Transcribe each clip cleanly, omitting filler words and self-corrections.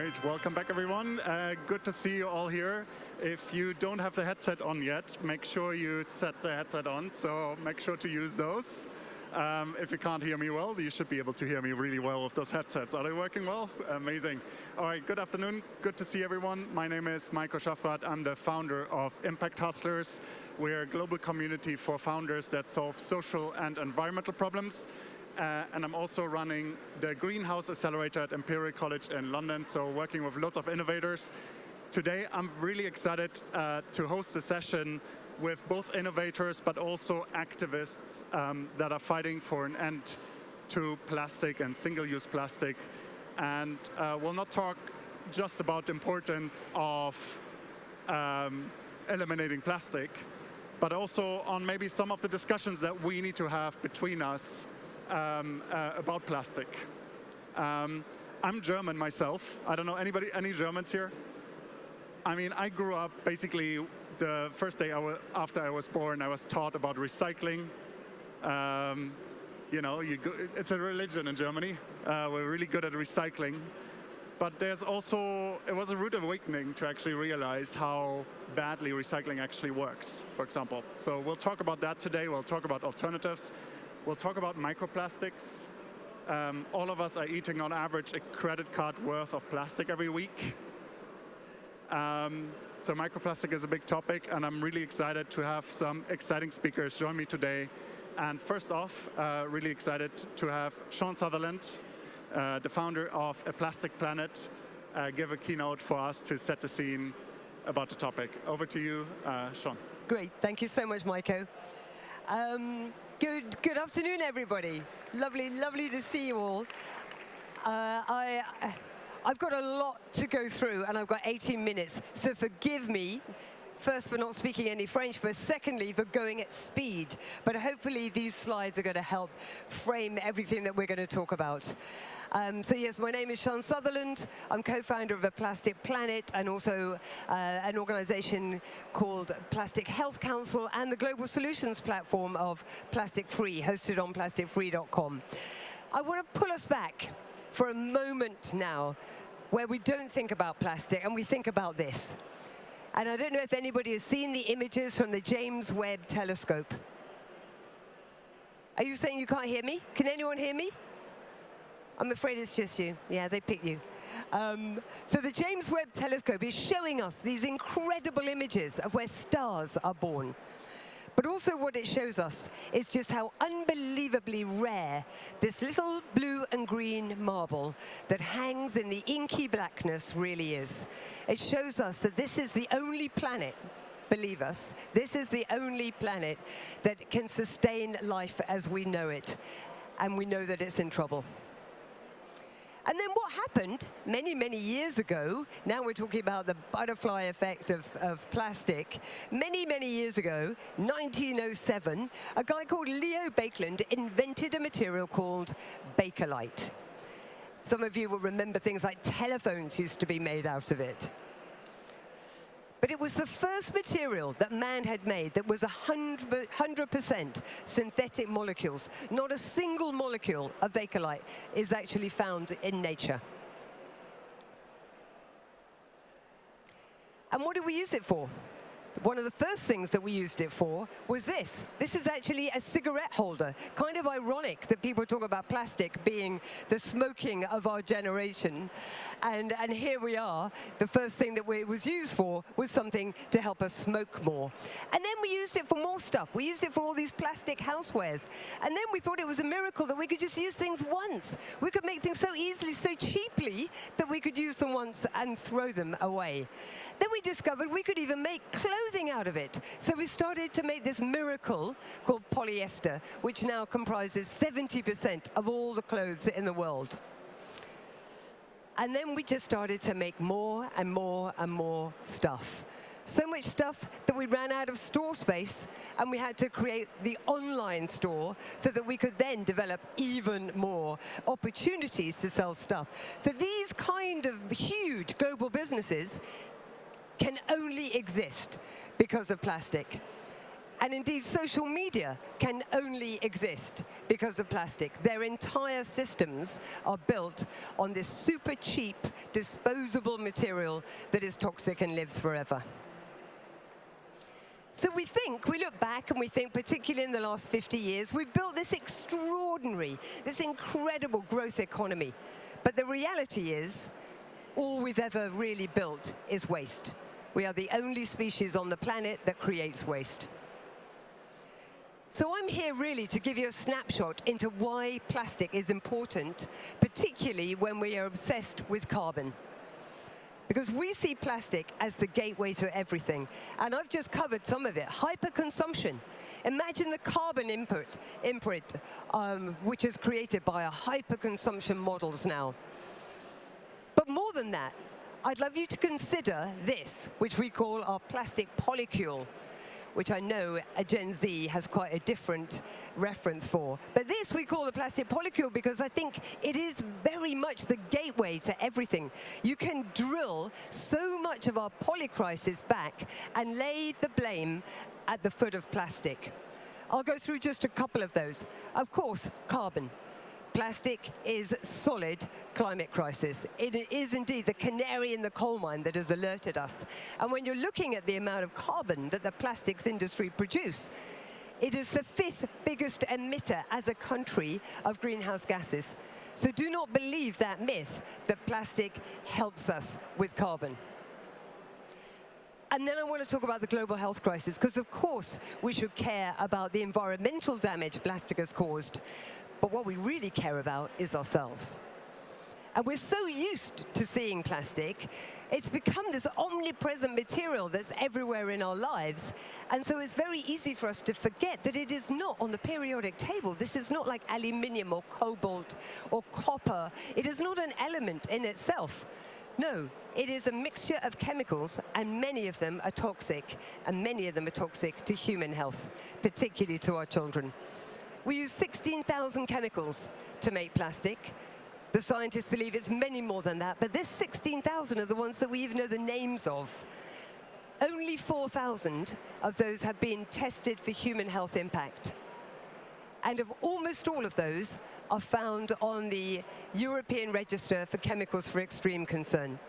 right, welcome back everyone. Good to see you all here. If you don't have the headset on yet, make sure you set the headset on, so make sure to use those. If you can't hear me well, you should be able to hear me really well with those headsets. Are they working well? Amazing. All right, good afternoon. Good to see everyone. My name is Maiko Schaffrath. I'm the founder of Impact Hustlers. We're a global community for founders that solve social and environmental problems. And I'm also running the Greenhouse Accelerator at Imperial College in London, so working with lots of innovators. Today, I'm really excited to host a session with both innovators, but also activists that are fighting for an end to plastic and single-use plastic. And we'll not talk just about the importance of eliminating plastic, but also on maybe some of the discussions that we need to have between us about plastic. I'm German myself. I don't know, any Germans here? I mean, I grew up basically the first day after I was born, I was taught about recycling. You know, it's a religion in Germany. We're really good at recycling. But there's also, it was a rude awakening to actually realize how badly recycling actually works, for example. So we'll talk about that today. We'll talk about alternatives. We'll talk about microplastics. All of us are eating on average a credit card worth of plastic every week. So microplastic is a big topic, and I'm really excited to have some exciting speakers join me today. And first off, really excited to have Sian Sutherland, the founder of A Plastic Planet, give a keynote for us to set the scene about the topic. Over to you, Sian. Great, thank you so much, Maiko. Good afternoon, everybody. Lovely to see you all. I've got a lot to go through, and I've got 18 minutes, so forgive me, first for not speaking any French, but secondly for going at speed. But hopefully these slides are going to help frame everything that we're going to talk about. So yes, my name is Sian Sutherland. I'm co-founder of A Plastic Planet and also an organization called Plastic Health Council and the global solutions platform of Plastic Free, hosted on plasticfree.com. I want to pull us back for a moment now where we don't think about plastic and we think about this. And I don't know if anybody has seen the images from the James Webb Telescope. Are you saying you can't hear me? Can anyone hear me? I'm afraid it's just you. Yeah, they picked you. So the James Webb Telescope is showing us these incredible images of where stars are born. But also what it shows us is just how unbelievably rare this little blue and green marble that hangs in the inky blackness really is. It shows us that this is the only planet, believe us, this is the only planet that can sustain life as we know it. And we know that it's in trouble. And then what happened many years ago, now we're talking about the butterfly effect of plastic, many years ago, 1907, a guy called Leo Baekeland invented a material called Bakelite. Some of you will remember things like telephones used to be made out of it. But it was the first material that man had made that was 100% synthetic molecules. Not a single molecule of Bakelite is actually found in nature. And what do we use it for? One of the first things that we used it for was this. This is actually a cigarette holder. Kind of ironic that people talk about plastic being the smoking of our generation. And here we are. The first thing that it was used for was something to help us smoke more. And then we used it for more stuff. We used it for all these plastic housewares. And then we thought it was a miracle that we could just use things once. We could make things so easily, so cheaply, that we could use them once and throw them away. Then we discovered we could even make clothing out of it. So we started to make this miracle called polyester, which now comprises 70% of all the clothes in the world. And then we just started to make more and more and more stuff. So much stuff that we ran out of store space, and we had to create the online store so that we could then develop even more opportunities to sell stuff. So these kind of huge global businesses can only exist because of plastic. And indeed, social media can only exist because of plastic. Their entire systems are built on this super cheap, disposable material that is toxic and lives forever. So we look back and we think, particularly in the last 50 years, we've built this extraordinary, this incredible growth economy. But the reality is, all we've ever really built is waste. We are the only species on the planet that creates waste. So I'm here really to give you a snapshot into why plastic is important, particularly when we are obsessed with carbon. Because we see plastic as the gateway to everything. And I've just covered some of it. Hyperconsumption. Imagine the carbon imprint, which is created by our hyperconsumption models now. But more than that, I'd love you to consider this, which we call our plastic polycule, which I know a Gen Z has quite a different reference for. But this we call the plastic polycule because I think it is very much the gateway to everything. You can drill so much of our polycrisis back and lay the blame at the foot of plastic. I'll go through just a couple of those. Of course, carbon. Plastic is solid climate crisis. It is indeed the canary in the coal mine that has alerted us. And when you're looking at the amount of carbon that the plastics industry produce, it is the 5th biggest emitter as a country of greenhouse gases. So do not believe that myth that plastic helps us with carbon. And then I want to talk about the global health crisis, because of course we should care about the environmental damage plastic has caused. But what we really care about is ourselves. And we're so used to seeing plastic, it's become this omnipresent material that's everywhere in our lives. And so it's very easy for us to forget that it is not on the periodic table. This is not like aluminium or cobalt or copper. It is not an element in itself. No, it is a mixture of chemicals, and many of them are toxic, and many of them are toxic to human health, particularly to our children. We use 16,000 chemicals to make plastic. The scientists believe it's many more than that, but this 16,000 are the ones that we even know the names of. Only 4,000 of those have been tested for human health impact. And of almost all of those are found on the European Register for Chemicals for Extreme Concern.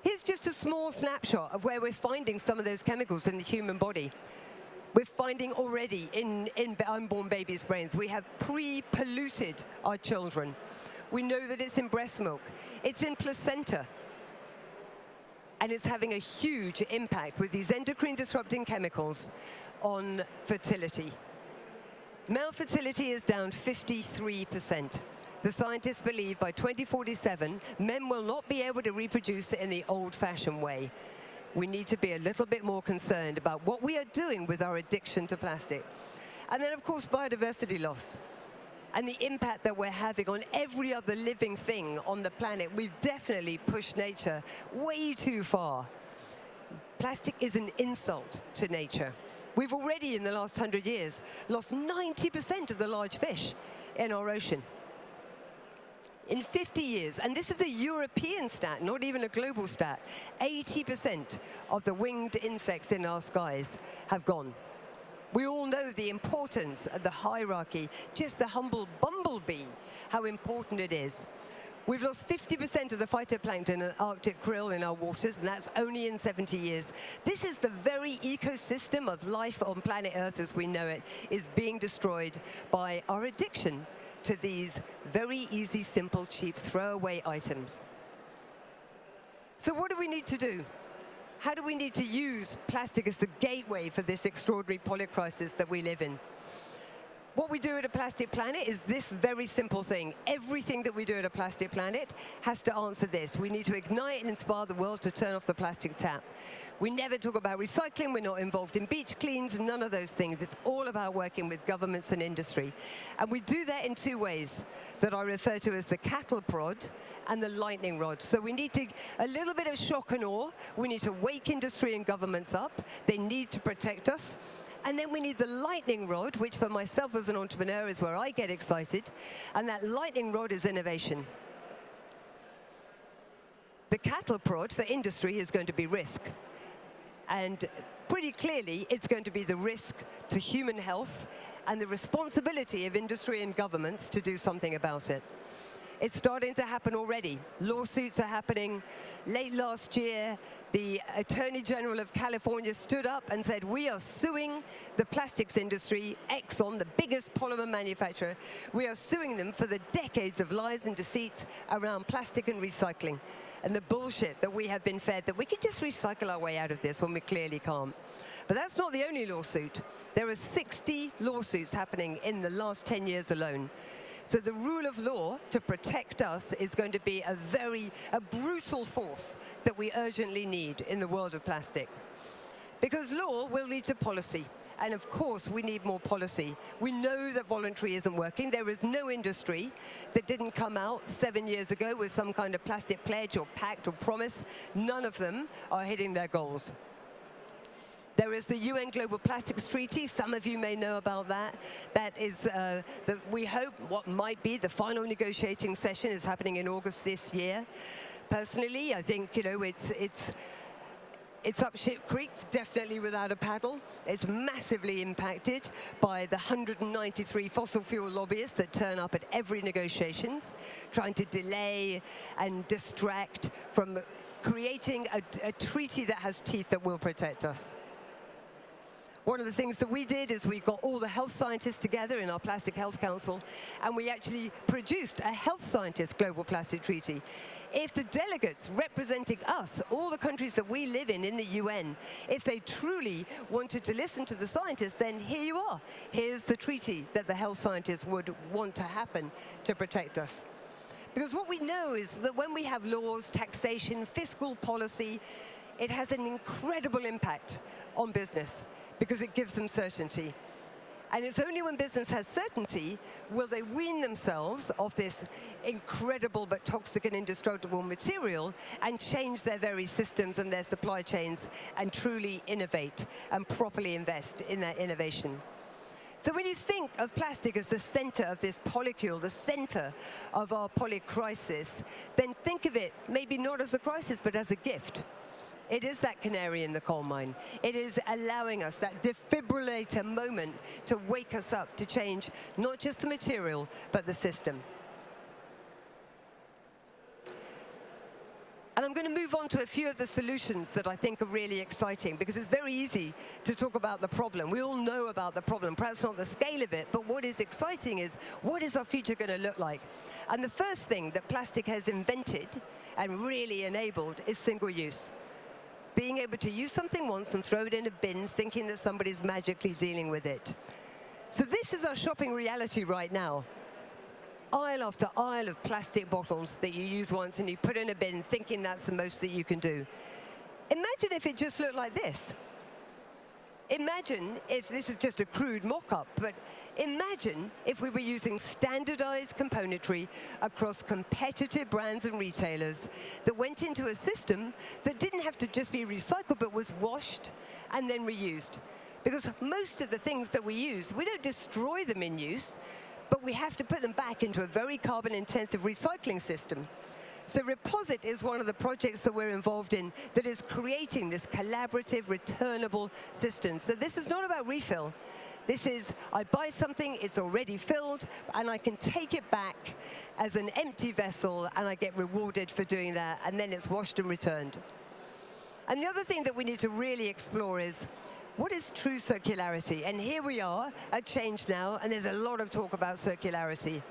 Here's just a small snapshot of where we're finding some of those chemicals in the human body. We're finding already in unborn babies' brains. We have pre-polluted our children. We know that it's in breast milk. It's in placenta. And it's having a huge impact with these endocrine disrupting chemicals on fertility. Male fertility is down 53%. The scientists believe by 2047, men will not be able to reproduce in the old-fashioned way. We need to be a little bit more concerned about what we are doing with our addiction to plastic. And then, of course, biodiversity loss and the impact that we're having on every other living thing on the planet. We've definitely pushed nature way too far. Plastic is an insult to nature. We've already, in the last 100 years, lost 90% of the large fish in our ocean. In 50 years, and this is a European stat, not even a global stat, 80% of the winged insects in our skies have gone. We all know the importance of the hierarchy, just the humble bumblebee, how important it is. We've lost 50% of the phytoplankton and Arctic krill in our waters, and that's only in 70 years. This is the very ecosystem of life on planet Earth as we know it, is being destroyed by our addiction to these very easy, simple, cheap, throwaway items. So what do we need to do? How do we need to use plastic as the gateway for this extraordinary polycrisis that we live in? What we do at A Plastic Planet is this very simple thing. Everything that we do at A Plastic Planet has to answer this. We need to ignite and inspire the world to turn off the plastic tap. We never talk about recycling. We're not involved in beach cleans, none of those things. It's all about working with governments and industry. And we do that in two ways that I refer to as the cattle prod and the lightning rod. So we need a little bit of shock and awe. We need to wake industry and governments up. They need to protect us. And then we need the lightning rod, which for myself as an entrepreneur is where I get excited. And that lightning rod is innovation. The cattle prod for industry is going to be risk. And pretty clearly, it's going to be the risk to human health and the responsibility of industry and governments to do something about it. It's starting to happen already. Lawsuits are happening. Late last year, the Attorney General of California stood up and said, we are suing the plastics industry, Exxon, the biggest polymer manufacturer. We are suing them for the decades of lies and deceits around plastic and recycling, and the bullshit that we have been fed that we could just recycle our way out of this when we clearly can't. But that's not the only lawsuit. There are 60 lawsuits happening in the last 10 years alone. So the rule of law to protect us is going to be a brutal force that we urgently need in the world of plastic. Because law will lead to policy. And of course, we need more policy. We know that voluntary isn't working. There is no industry that didn't come out 7 years ago with some kind of plastic pledge or pact or promise. None of them are hitting their goals. There is the UN Global Plastics Treaty. Some of you may know about that. That is, we hope, what might be the final negotiating session is happening in August this year. Personally, I think, it's up shit creek, definitely without a paddle. It's massively impacted by the 193 fossil fuel lobbyists that turn up at every negotiations, trying to delay and distract from creating a treaty that has teeth that will protect us. One of the things that we did is we got all the health scientists together in our Plastic Health Council, and we actually produced a health scientist global plastic treaty. If the delegates representing us, all the countries that we live in the UN, if they truly wanted to listen to the scientists, then here you are. Here's the treaty that the health scientists would want to happen to protect us. Because what we know is that when we have laws, taxation, fiscal policy, it has an incredible impact on business, because it gives them certainty. And it's only when business has certainty will they wean themselves off this incredible but toxic and indestructible material and change their very systems and their supply chains and truly innovate and properly invest in that innovation. So when you think of plastic as the center of this polycule, the center of our polycrisis, then think of it maybe not as a crisis, but as a gift. It is that canary in the coal mine. It is allowing us that defibrillator moment to wake us up to change not just the material, but the system. And I'm going to move on to a few of the solutions that I think are really exciting, because it's very easy to talk about the problem. We all know about the problem, perhaps not the scale of it, but what is exciting is, what is our future going to look like? And the first thing that plastic has invented and really enabled is single use. Being able to use something once and throw it in a bin, thinking that somebody's magically dealing with it. So this is our shopping reality right now. Aisle after aisle of plastic bottles that you use once and you put in a bin, thinking that's the most that you can do. Imagine if it just looked like this. Imagine if this is just a crude mock-up, but imagine if we were using standardized componentry across competitive brands and retailers that went into a system that didn't have to just be recycled, but was washed and then reused. Because most of the things that we use, we don't destroy them in use, but we have to put them back into a very carbon-intensive recycling system. So Reposit is one of the projects that we're involved in that is creating this collaborative, returnable system. So this is not about refill. This is, I buy something, it's already filled, and I can take it back as an empty vessel, and I get rewarded for doing that, and then it's washed and returned. And the other thing that we need to really explore is, what is true circularity? And here we are at ChangeNOW, and there's a lot of talk about circularity.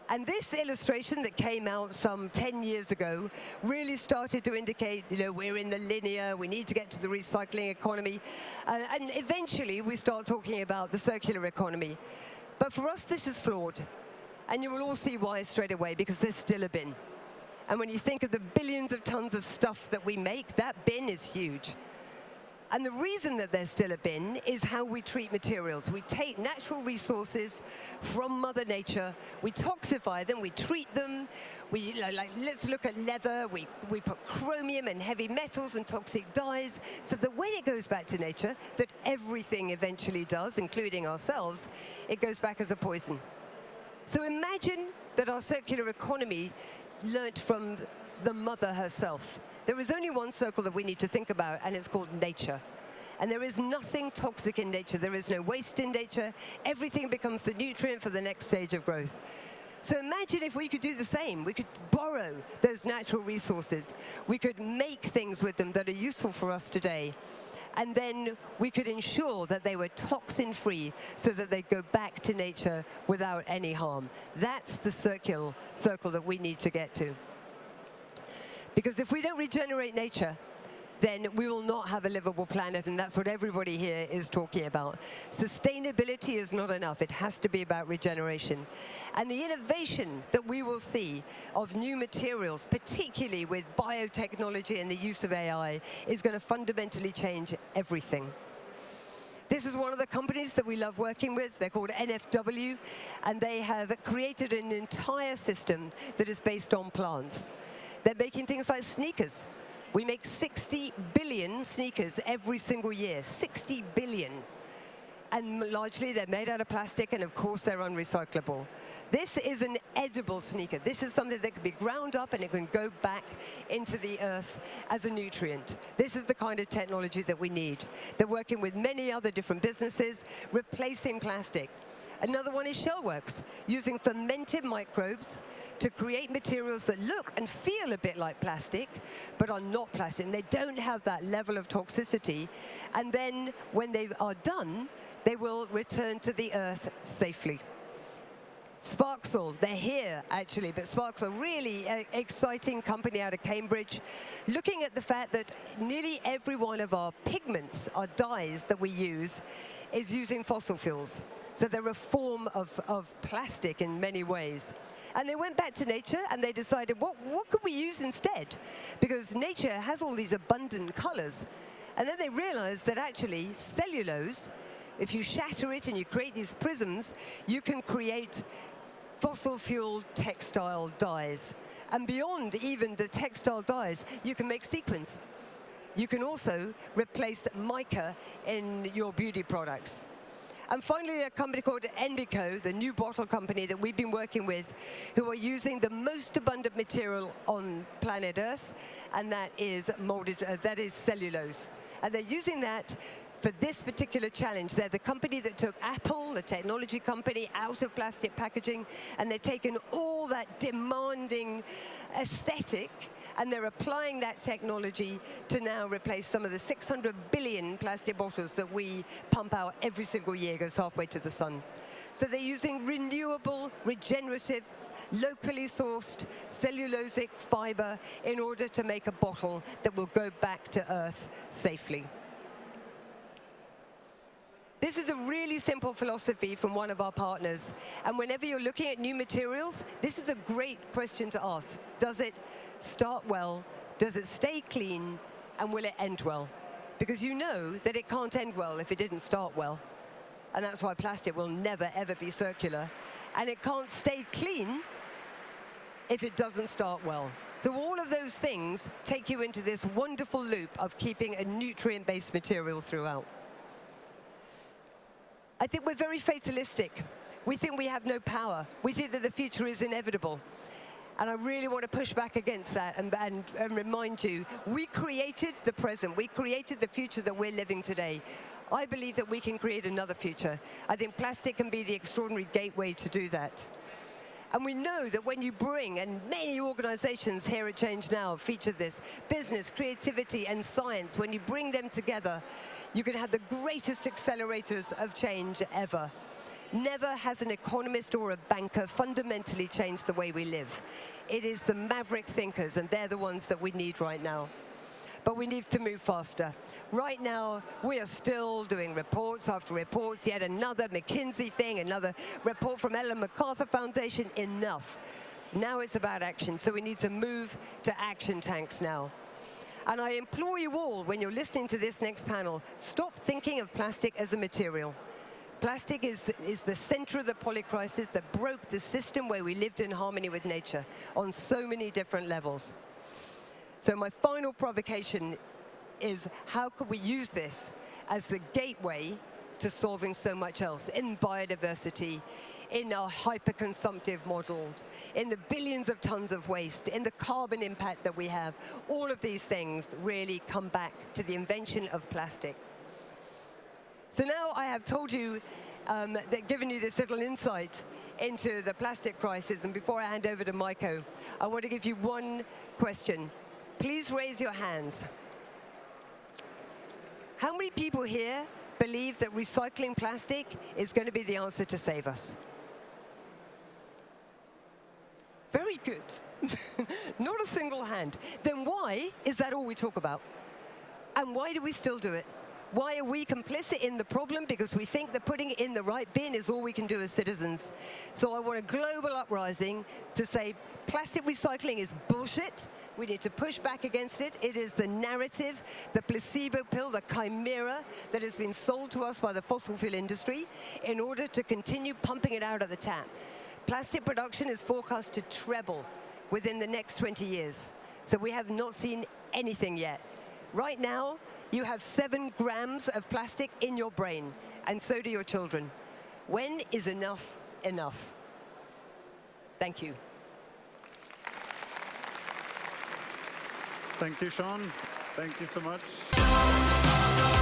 And this illustration that came out some 10 years ago really started to indicate, we're in the linear, we need to get to the recycling economy. And eventually, we start talking about the circular economy. But for us, this is flawed. And you will all see why straight away, because there's still a bin. And when you think of the billions of tons of stuff that we make, that bin is huge. And the reason that there's still a bin is how we treat materials. We take natural resources from Mother Nature, we toxify them, we treat them, let's look at leather, we put chromium and heavy metals and toxic dyes, so that when it goes back to nature, that everything eventually does, including ourselves, it goes back as a poison. So imagine that our circular economy learnt from the mother herself. There is only one circle that we need to think about, and it's called nature. And there is nothing toxic in nature. There is no waste in nature. Everything becomes the nutrient for the next stage of growth. So imagine if we could do the same. We could borrow those natural resources. We could make things with them that are useful for us today. And then we could ensure that they were toxin-free so that they'd go back to nature without any harm. That's the circle that we need to get to. Because if we don't regenerate nature, then we will not have a livable planet, and that's what everybody here is talking about. Sustainability is not enough. It has to be about regeneration. And the innovation that we will see of new materials, particularly with biotechnology and the use of AI, is going to fundamentally change everything. This is one of the companies that we love working with. They're called NFW, and they have created an entire system that is based on plants. They're making things like sneakers. We make 60 billion sneakers every single year, 60 billion. And largely they're made out of plastic, and of course they're unrecyclable. This is an edible sneaker. This is something that can be ground up and it can go back into the earth as a nutrient. This is the kind of technology that we need. They're working with many other different businesses, replacing plastic. Another one is Shellworks, using fermented microbes to create materials that look and feel a bit like plastic, but are not plastic, and they don't have that level of toxicity. And then when they are done, they will return to the earth safely. Sparksel, they're here actually, but Sparksel, really exciting company out of Cambridge, looking at the fact that nearly every one of our pigments, our dyes that we use, is using fossil fuels. So they're a form of plastic in many ways. And they went back to nature and they decided, what could we use instead? Because nature has all these abundant colors. And then they realized that actually cellulose, if you shatter it and you create these prisms, you can create fossil fuel textile dyes. And beyond even the textile dyes, you can make sequins. You can also replace mica in your beauty products. And finally, a company called NGOs, the new bottle company that we've been working with, who are using the most abundant material on planet Earth, and that is cellulose. And they're using that for this particular challenge. They're the company that took Apple, the technology company, out of plastic packaging, and they've taken all that demanding aesthetic, and they're applying that technology to now replace some of the 600 billion plastic bottles that we pump out every single year, goes halfway to the sun. So they're using renewable, regenerative, locally sourced cellulosic fiber in order to make a bottle that will go back to Earth safely. This is a really simple philosophy from one of our partners. And whenever you're looking at new materials, this is a great question to ask. Does it start well? Does it stay clean? And will it end well? Because you know that it can't end well if it didn't start well. And that's why plastic will never, ever be circular. And it can't stay clean if it doesn't start well. So all of those things take you into this wonderful loop of keeping a nutrient-based material throughout. I think we're very fatalistic. We think we have no power. We think that the future is inevitable. And I really want to push back against that and remind you, we created the present. We created the future that we're living today. I believe that we can create another future. I think plastic can be the extraordinary gateway to do that. And we know that when you bring, and many organizations here at ChangeNOW feature this, business, creativity, and science, when you bring them together, you can have the greatest accelerators of change ever. Never has an economist or a banker fundamentally changed the way we live. It is the maverick thinkers, and they're the ones that we need right now. But we need to move faster. Right now, we are still doing reports after reports, yet another McKinsey thing, another report from Ellen MacArthur Foundation. Enough. Now it's about action, so we need to move to action tanks now. And I implore you all, when you're listening to this next panel, stop thinking of plastic as a material. Plastic is the center of the polycrisis that broke the system where we lived in harmony with nature on so many different levels. So my final provocation is, how could we use this as the gateway to solving so much else in biodiversity, in our hyper-consumptive models, in the billions of tons of waste, in the carbon impact that we have. All of these things really come back to the invention of plastic. So now I have told you, given you this little insight into the plastic crisis, and before I hand over to Maiko, I want to give you one question. Please raise your hands. How many people here believe that recycling plastic is going to be the answer to save us? Very good. Not a single hand. Then why is that all we talk about? And why do we still do it? Why are we complicit in the problem? Because we think that putting it in the right bin is all we can do as citizens. So I want a global uprising to say plastic recycling is bullshit. We need to push back against it. It is the narrative, the placebo pill, the chimera that has been sold to us by the fossil fuel industry in order to continue pumping it out of the tap. Plastic production is forecast to treble within the next 20 years. So we have not seen anything yet. Right now, you have 7 grams of plastic in your brain, and so do your children. When is enough enough? Thank you. Thank you, Sean. Thank you so much.